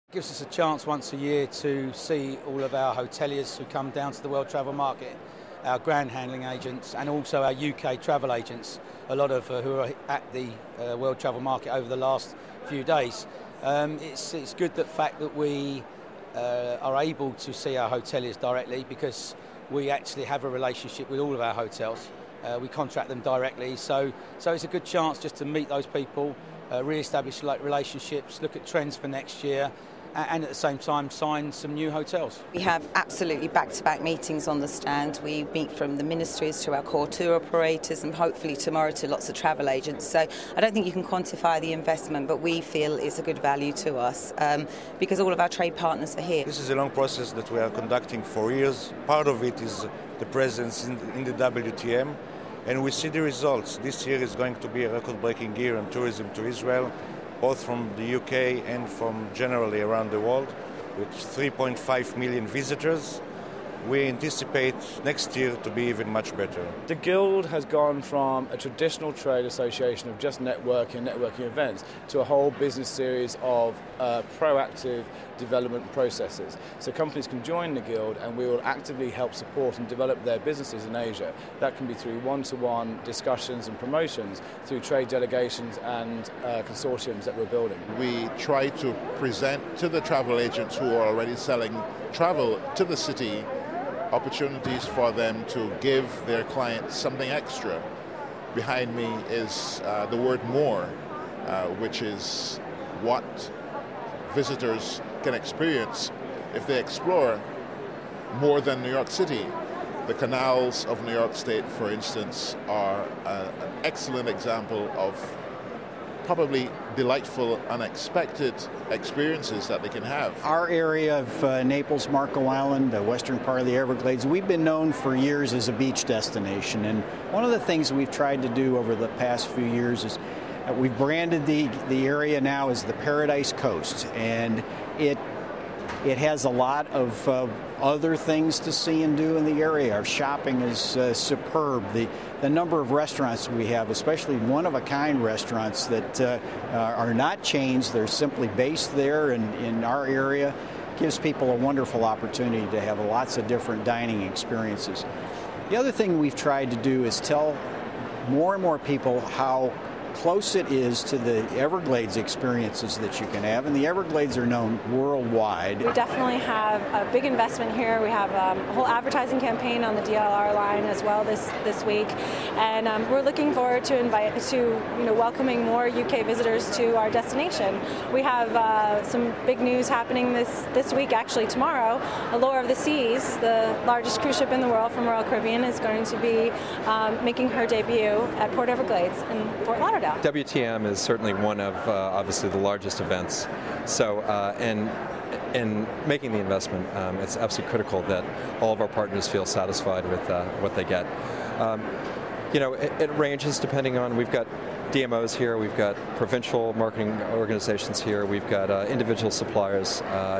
It gives us a chance once a year to see all of our hoteliers who come down to the World Travel Market, our ground handling agents and also our UK travel agents, a lot of who are at the World Travel Market over the last few days. It's good the fact that we are able to see our hoteliers directly, because we actually have a relationship with all of our hotels. We contract them directly, so it's a good chance just to meet those people, re-establish relationships, look at trends for next year, and at the same time sign some new hotels. We have absolutely back-to-back meetings on the stand. We meet from the ministries to our core tour operators and hopefully tomorrow to lots of travel agents. So I don't think you can quantify the investment, but we feel it's a good value to us because all of our trade partners are here. This is a long process that we are conducting for years. Part of it is the presence in the WTM, and we see the results. This year is going to be a record-breaking year in tourism to Israel, both from the UK and from generally around the world, with 3.5 million visitors. We anticipate next year to be even much better. The Guild has gone from a traditional trade association of just networking events to a whole business series of proactive development processes. So companies can join the Guild and we will actively help support and develop their businesses in Asia. That can be through one-to-one discussions and promotions, through trade delegations and consortiums that we're building. We try to present to the travel agents who are already selling travel to the city opportunities for them to give their clients something extra. Behind me is the word more, which is what visitors can experience if they explore more than New York City. The canals of New York State, for instance, are an excellent example of probably delightful, unexpected experiences that they can have. Our area of Naples, Marco Island, the western part of the Everglades, we've been known for years as a beach destination. And one of the things we've tried to do over the past few years is we've branded the area now as the Paradise Coast. And it has a lot of other things to see and do in the area. Our shopping is superb. The number of restaurants we have, especially one-of-a-kind restaurants that are not chains, they're simply based there in our area, gives people a wonderful opportunity to have lots of different dining experiences. The other thing we've tried to do is tell more and more people how close it is to the Everglades experiences that you can have, and the Everglades are known worldwide. We definitely have a big investment here. We have a whole advertising campaign on the DLR line as well this week, and we're looking forward to welcoming more UK visitors to our destination. We have some big news happening this week, actually tomorrow. Allure of the Seas, the largest cruise ship in the world from Royal Caribbean, is going to be making her debut at Port Everglades in Fort Lauderdale. WTM is certainly one of obviously the largest events. So in making the investment, it's absolutely critical that all of our partners feel satisfied with what they get. It ranges depending on, we've got DMOs here, we've got provincial marketing organizations here, we've got individual suppliers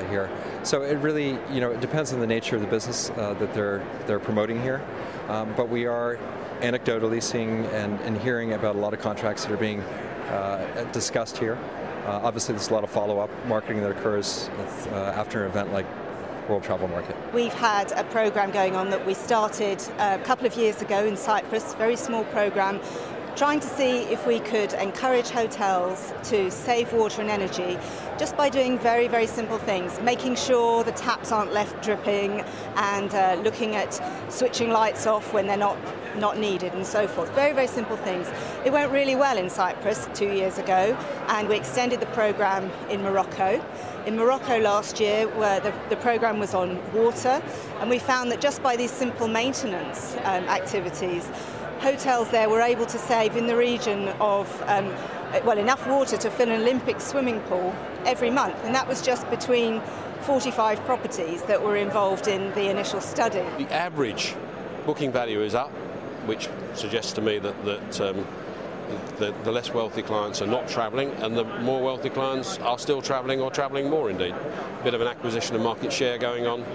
here. So it really, it depends on the nature of the business that they're promoting here. But we are anecdotally seeing and hearing about a lot of contracts that are being discussed here. Obviously there's a lot of follow-up marketing that occurs after an event like World Travel Market. We've had a program going on that we started a couple of years ago in Cyprus, very small program, trying to see if we could encourage hotels to save water and energy just by doing very, very simple things, making sure the taps aren't left dripping and looking at switching lights off when they're not needed and so forth. Very, very simple things. It went really well in Cyprus 2 years ago, and we extended the program in Morocco. In Morocco last year, where the program was on water, and we found that just by these simple maintenance activities, hotels there were able to save in the region of enough water to fill an Olympic swimming pool every month, and that was just between 45 properties that were involved in the initial study. The average booking value is up, which suggests to me that the less wealthy clients are not travelling, and the more wealthy clients are still travelling, or travelling more indeed. A bit of an acquisition of market share going on.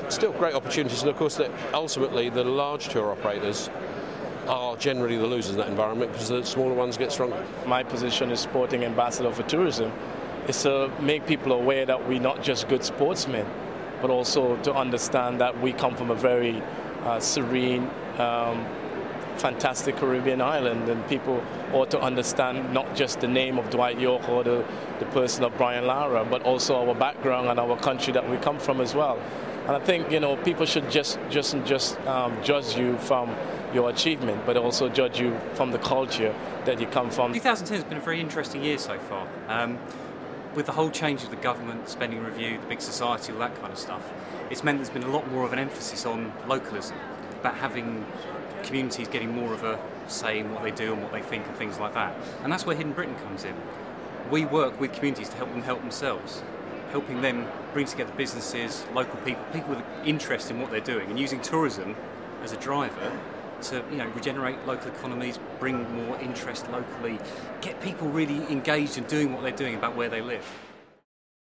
Still great opportunities, and of course that ultimately the large tour operators are generally the losers in that environment because the smaller ones get stronger. My position is sporting ambassador for tourism, is to make people aware that we're not just good sportsmen, but also to understand that we come from a very serene, fantastic Caribbean island, and people ought to understand not just the name of Dwight Yorke or the person of Brian Lara, but also our background and our country that we come from as well. And I think, you know, people should just judge you from your achievement, but also judge you from the culture that you come from. 2010 has been a very interesting year so far. With the whole change of the government, spending review, the big society, all that kind of stuff, it's meant there's been a lot more of an emphasis on localism, about having communities getting more of a say in what they do and what they think and things like that. And that's where Hidden Britain comes in. We work with communities to help them help themselves, helping them bring together businesses, local people with interest in what they're doing, and using tourism as a driver to, you know, regenerate local economies, bring more interest locally, get people really engaged in doing what they're doing about where they live.